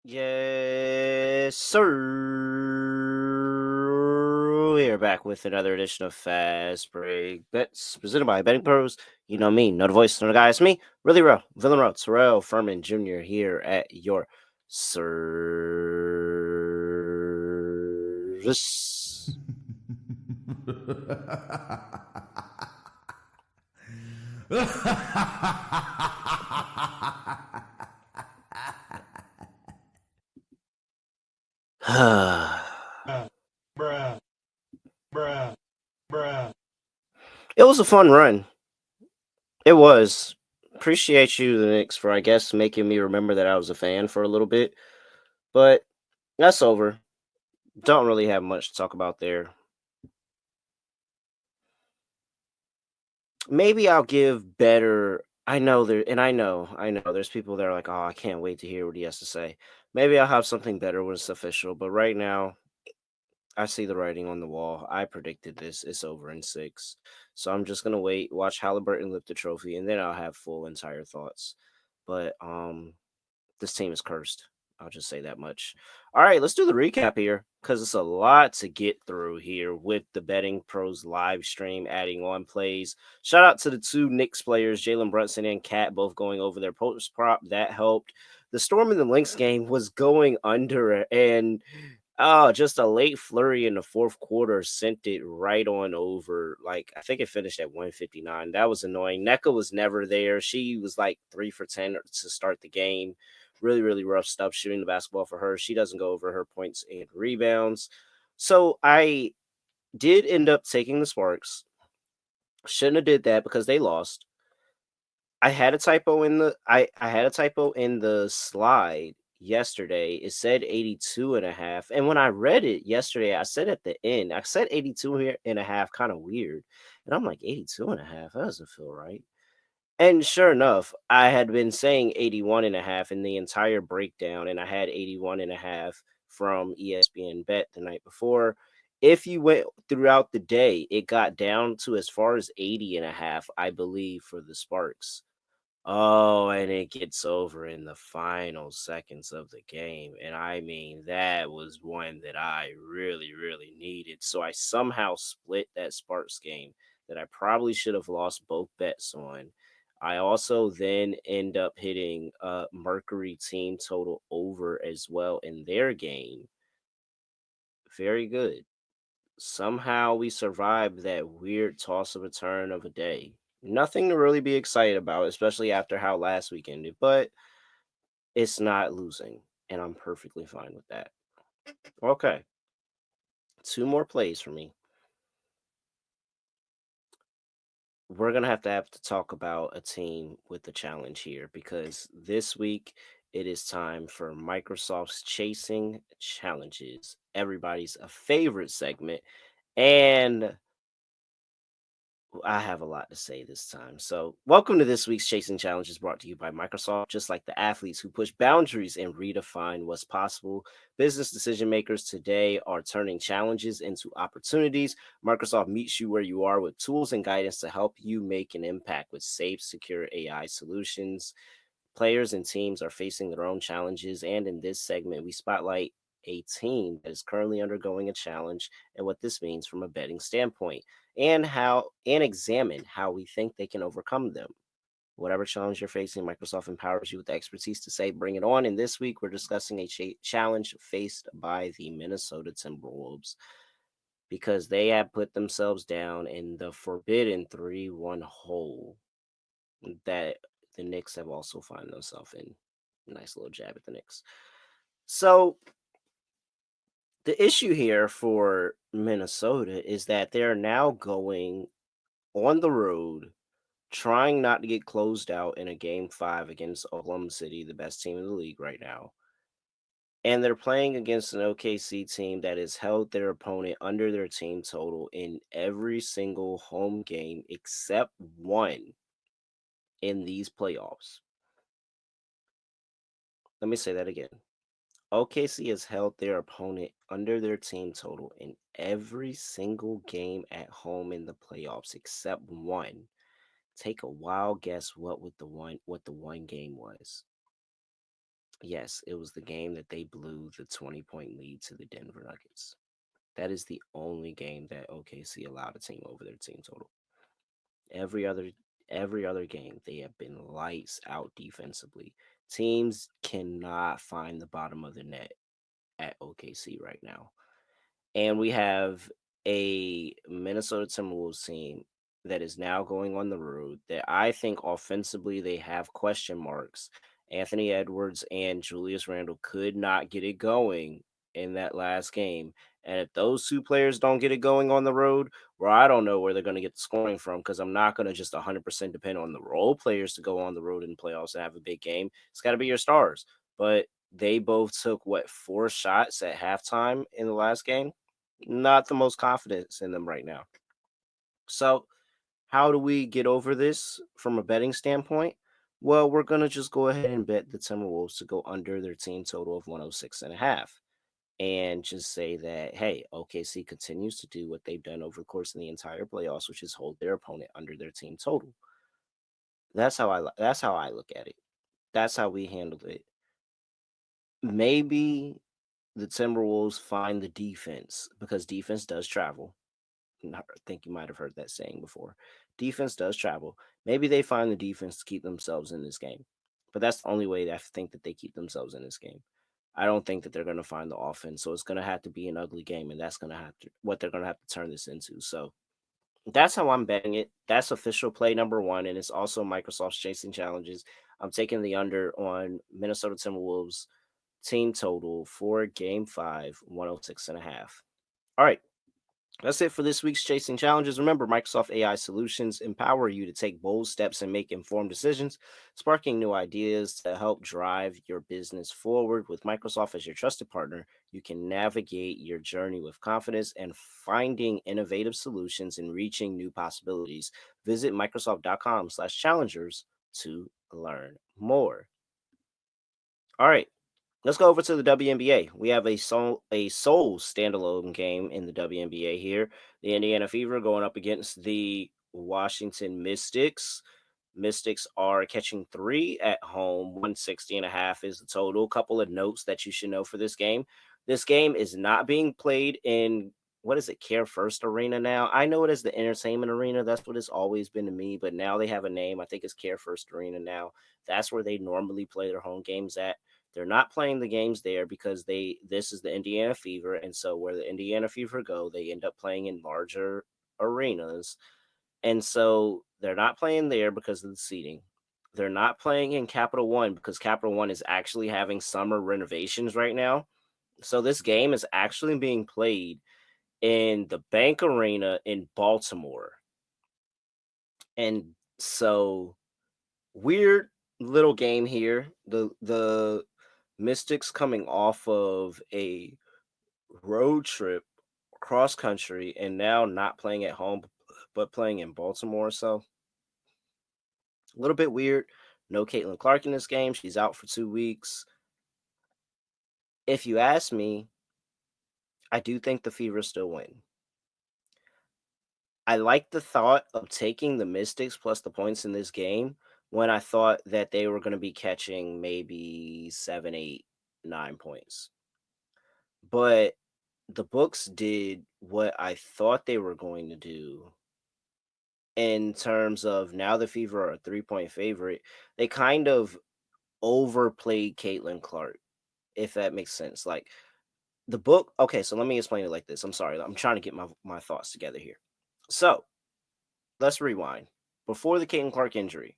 Yes, sir. We are back with another edition of Fast Break Bets presented by BettingPros. You know me, know the voice, know the guy. It's me, really real, Villain Row, Terrell Furman Jr. here at your service. Bruh, bruh, bruh, bruh. It was a fun run. It was. Appreciate you, the Knicks, for I guess making me remember that I was a fan for a little bit. But that's over. Don't really have much to talk about there. Maybe I'll give better. I know there, and I know there's people that are like, oh, I can't wait to hear what he has to say. Maybe I'll have something better when it's official. But right now, I see the writing on the wall. I predicted this. It's over in 6. So I'm just gonna wait, watch Halliburton lift the trophy, and then I'll have full entire thoughts. But this team is cursed. I'll just say that much. All right, let's do the recap here because it's a lot to get through here with the Betting Pros live stream adding on plays. Shout out to the two Knicks players, Jalen Brunson and Cat, both going over their post prop. That helped. The Storm and the Lynx game was going under, and just a late flurry in the fourth quarter sent it right on over. Like, I think it finished at 159. That was annoying. NECA was never there. She was like 3 for 10 to start the game. Really, really rough stuff shooting the basketball for her. She doesn't go over her points and rebounds. So I did end up taking the Sparks. Shouldn't have did that because they lost. I had a typo in the I had a typo in the slide yesterday. It said 82 and a half. And when I read it yesterday, I said at the end, I said 82 here and a half, kind of weird. And I'm like, 82 and a half, that doesn't feel right. And sure enough, I had been saying 81 and a half in the entire breakdown, and I had 81 and a half from ESPN Bet the night before. If you went throughout the day, it got down to as far as 80 and a half, I believe, for the Sparks. Oh, and it gets over in the final seconds of the game. And I mean, that was one that I really, really needed. So I somehow split that Sparks game that I probably should have lost both bets on. I also then end up hitting Mercury team total over as well in their game. Very good. Somehow we survived that weird toss of a turn of a day. Nothing to really be excited about, especially after how last week ended, but it's not losing, and I'm perfectly fine with that. Okay, two more plays for me. We're gonna have to talk about a team with the challenge here because this week it is time for Microsoft's Chasing Challenges, everybody's favorite segment. And I have a lot to say this time. So, welcome to this week's Chasing Challenges brought to you by Microsoft. Just like the athletes who push boundaries and redefine what's possible, business decision makers today are turning challenges into opportunities. Microsoft meets you where you are with tools and guidance to help you make an impact with safe, secure AI solutions. Players and teams are facing their own challenges, and in this segment, we spotlight a team that is currently undergoing a challenge and what this means from a betting standpoint, and examine how we think they can overcome them. Whatever challenge you're facing, Microsoft empowers you with the expertise to say, bring it on. And this week, we're discussing a challenge faced by the Minnesota Timberwolves because they have put themselves down in the forbidden 3-1 hole that the Knicks have also found themselves in. Nice little jab at the Knicks. So the issue here for Minnesota is that they're now going on the road, trying not to get closed out in a game 5 against Oklahoma City, the best team in the league right now. And they're playing against an OKC team that has held their opponent under their team total in every single home game except one in these playoffs. Let me say that again. OKC has held their opponent under their team total in every single game at home in the playoffs except one. Take a wild guess what the one game was. Yes, it was the game that they blew the 20-point lead to the Denver Nuggets. That is the only game that OKC allowed a team over their team total. Every other every other game they have been lights out defensively. Teams cannot find the bottom of the net at OKC right now. And we have a Minnesota Timberwolves team that is now going on the road that I think offensively they have question marks. Anthony Edwards and Julius Randle could not get it going in that last game. And if those two players don't get it going on the road, well, I don't know where they're going to get the scoring from because I'm not going to just 100% depend on the role players to go on the road in playoffs and have a big game. It's got to be your stars. But they both took what, 4 shots at halftime in the last game. Not the most confidence in them right now. So, how do we get over this from a betting standpoint? Well, we're going to just go ahead and bet the Timberwolves to go under their team total of 106.5 and just say that, hey, OKC continues to do what they've done over the course of the entire playoffs, which is hold their opponent under their team total. That's how I look at it. That's how we handled it. Maybe the Timberwolves find the defense because defense does travel. I think you might have heard that saying before. Defense does travel. Maybe they find the defense to keep themselves in this game. But that's the only way that I think that they keep themselves in this game. I don't think that they're going to find the offense. So it's going to have to be an ugly game, and that's going to have to what they're going to have to turn this into. So that's how I'm betting it. That's official play number one, and it's also Microsoft's chasing challenges. I'm taking the under on Minnesota Timberwolves team total for game five, 106.5. All right. That's it for this week's Chasing Challenges. Remember, Microsoft AI solutions empower you to take bold steps and make informed decisions, sparking new ideas to help drive your business forward. With Microsoft as your trusted partner, you can navigate your journey with confidence and finding innovative solutions and reaching new possibilities. Visit Microsoft.com/challengers to learn more. All right. Let's go over to the WNBA. We have a sole standalone game in the WNBA here. The Indiana Fever going up against the Washington Mystics. Mystics are catching three at home. 160.5 is the total. Couple of notes that you should know for this game. This game is not being played in, what is it, Care First Arena now? I know it as the Entertainment Arena. That's what it's always been to me, but now they have a name. I think it's Care First Arena now. That's where they normally play their home games at. They're not playing the games there because this is the Indiana Fever, and so where the Indiana Fever go, they end up playing in larger arenas. And so they're not playing there because of the seating. They're not playing in Capital One because Capital One is actually having summer renovations right now. So this game is actually being played in the Bank Arena in Baltimore. And so weird little game here. The Mystics coming off of a road trip cross country and now not playing at home but playing in Baltimore. So a little bit weird. No Caitlin Clark in this game. She's out for 2 weeks. If you ask me, I do think the Fever still win. I like the thought of taking the Mystics plus the points in this game when I thought that they were going to be catching maybe 7, 8, 9 points. But the books did what I thought they were going to do in terms of now the Fever are a 3-point favorite. They kind of overplayed Caitlin Clark, if that makes sense. Like the book, okay, so let me explain it like this. I'm sorry, I'm trying to get my thoughts together here. So let's rewind. Before the Caitlin Clark injury,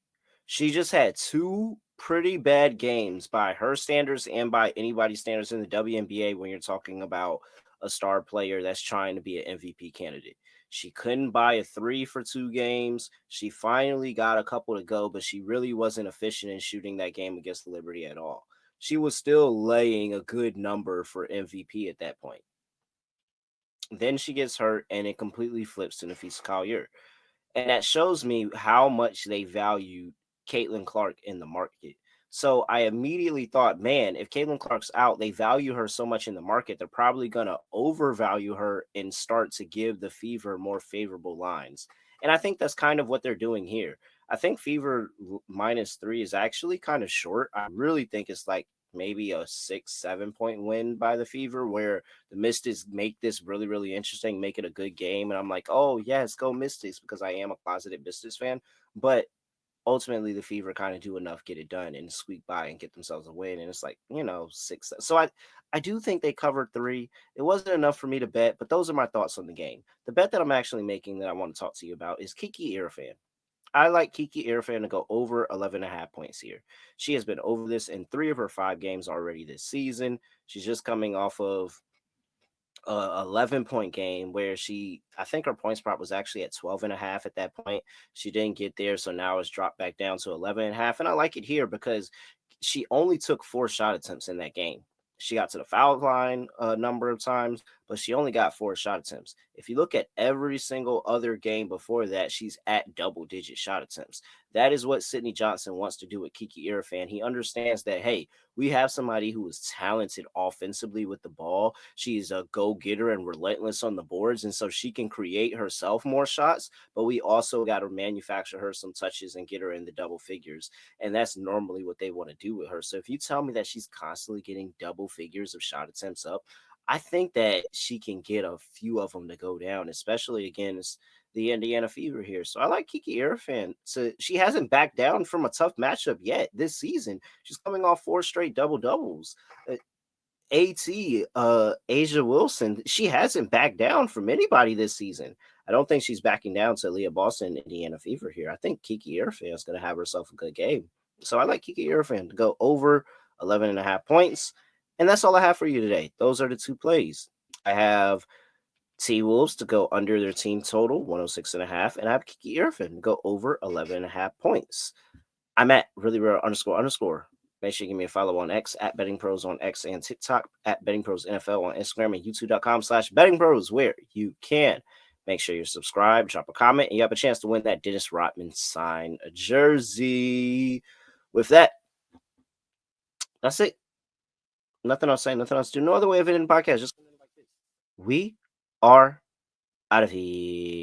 she just had two pretty bad games by her standards and by anybody's standards in the WNBA when you're talking about a star player that's trying to be an MVP candidate. She couldn't buy a three for 2 games. She finally got a couple to go, but she really wasn't efficient in shooting that game against Liberty at all. She was still laying a good number for MVP at that point. Then she gets hurt and it completely flips to Nafisa Collier. And that shows me how much they value Caitlin Clark in the market. So I immediately thought, man, if Caitlin Clark's out, they value her so much in the market, they're probably going to overvalue her and start to give the Fever more favorable lines. And I think that's kind of what they're doing here. I think Fever -3 is actually kind of short. I really think it's like maybe a 6, 7 point win by the Fever, where the Mystics make this really, really interesting, make it a good game. And I'm like, oh, yes, go Mystics, because I am a closeted Mystics fan. But ultimately, the Fever kind of do enough, get it done, and squeak by and get themselves a win. And it's like, 6. So I do think they covered 3. It wasn't enough for me to bet, but those are my thoughts on the game. The bet that I'm actually making that I want to talk to you about is Kiki Irfan. I like Kiki Irfan to go over 11.5 points here. She has been over this in 3 of her 5 games already this season. She's just coming off of a 11 point game where I think her points prop was actually at 12.5 at that point. She didn't get there, so now it's dropped back down to 11.5. And I like it here because she only took 4 shot attempts in that game. She got to the foul line a number of times, but she only got 4 shot attempts. If you look at every single other game before that, she's at double digit shot attempts. That is what Sydney Johnson wants to do with Kiki Irfan. He understands that, hey, we have somebody who is talented offensively with the ball. She's a go getter and relentless on the boards. And so she can create herself more shots, but we also got to manufacture her some touches and get her in the double figures. And that's normally what they want to do with her. So if you tell me that she's constantly getting double figures of shot attempts up, I think that she can get a few of them to go down, especially against the Indiana Fever here. So I like Kiki Irfan. So she hasn't backed down from a tough matchup yet this season. She's coming off 4 straight double doubles. Asia Wilson, she hasn't backed down from anybody this season. I don't think she's backing down to Leah Boston, Indiana Fever here. I think Kiki Irfan is going to have herself a good game. So I like Kiki Irfan to go over 11.5 points. And that's all I have for you today. Those are the 2 plays. I have T Wolves to go under their team total, 106.5, and I have Kiki Irfan to go over 11.5 points. I'm at really rare __. Make sure you give me a follow on X at BettingPros on X and TikTok, at BettingPros NFL on Instagram, and YouTube.com/BettingPros, where you can. Make sure you're subscribed, drop a comment, and you have a chance to win that Dennis Rodman signed jersey. With that, that's it. Nothing else to say, nothing else to do. No other way of ending the podcast. Just we are out of here.